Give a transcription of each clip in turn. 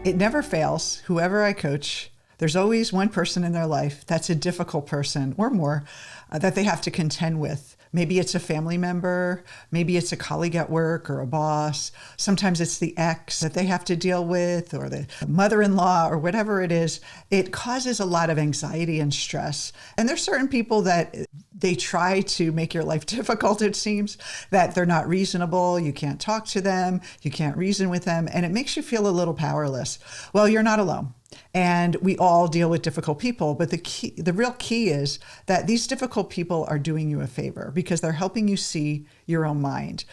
It never fails. Whoever I coach, there's always one person in their life that's a difficult person or more that they have to contend with. Maybe it's a family member, maybe it's a colleague at work or a boss. Sometimes it's the ex that they have to deal with or the mother-in-law or whatever it is. It causes a lot of anxiety and stress. And there's certain people that they try to make your life difficult, it seems, that they're not reasonable, you can't talk to them, you can't reason with them, and it makes you feel a little powerless. Well, you're not alone. And we all deal with difficult people, but the real key is that these difficult people are doing you a favor because they're helping you see your own mind.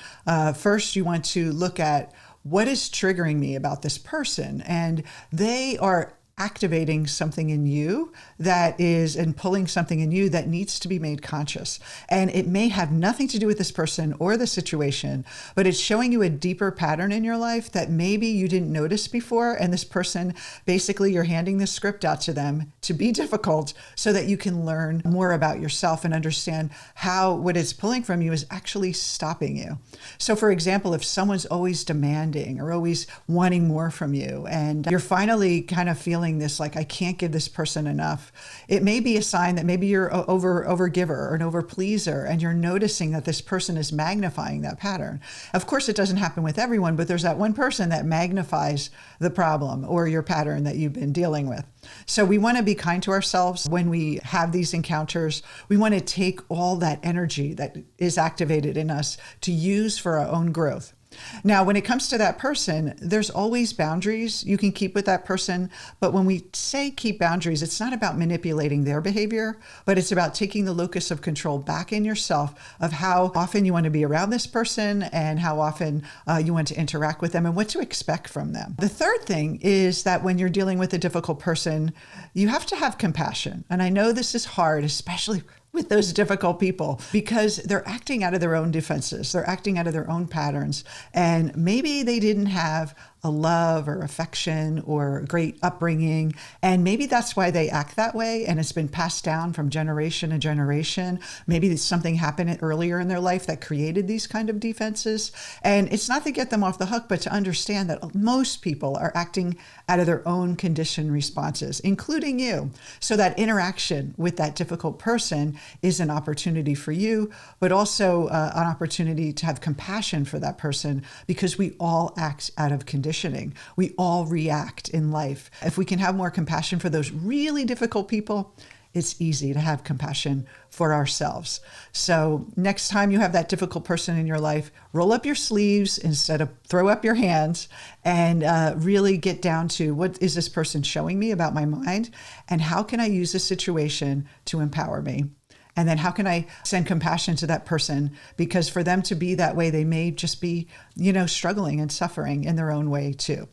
First, you want to look at what is triggering me about this person, and they are activating something in you that is, and pulling something in you that needs to be made conscious. And it may have nothing to do with this person or the situation, but it's showing you a deeper pattern in your life that maybe you didn't notice before. And this person, basically you're handing the script out to them to be difficult so that you can learn more about yourself and understand how what it's pulling from you is actually stopping you. So for example, if someone's always demanding or always wanting more from you, and you're finally kind of feeling this like, I can't give this person enough, it may be a sign that maybe you're an over giver or an over pleaser, and you're noticing that this person is magnifying that pattern. Of course, it doesn't happen with everyone, but there's that one person that magnifies the problem or your pattern that you've been dealing with. So we want to be kind to ourselves when we have these encounters. We want to take all that energy that is activated in us to use for our own growth. Now, when it comes to that person, there's always boundaries you can keep with that person. But when we say keep boundaries, it's not about manipulating their behavior, but it's about taking the locus of control back in yourself of how often you want to be around this person and how often you want to interact with them and what to expect from them. The third thing is that when you're dealing with a difficult person, you have to have compassion. And I know this is hard, especially with those difficult people, because they're acting out of their own defenses. They're acting out of their own patterns. And maybe they didn't have a love or affection or great upbringing. And maybe that's why they act that way. And it's been passed down from generation to generation. Maybe something happened earlier in their life that created these kind of defenses. And it's not to get them off the hook, but to understand that most people are acting out of their own conditioned responses, including you. So that interaction with that difficult person is an opportunity for you, but also an opportunity to have compassion for that person, because we all act out of conditioning. We all react in life. If we can have more compassion for those really difficult people, it's easy to have compassion for ourselves. So next time you have that difficult person in your life, roll up your sleeves instead of throw up your hands, and really get down to what is this person showing me about my mind, and how can I use this situation to empower me? And then how can I send compassion to that person? Because for them to be that way, they may just be, struggling and suffering in their own way too.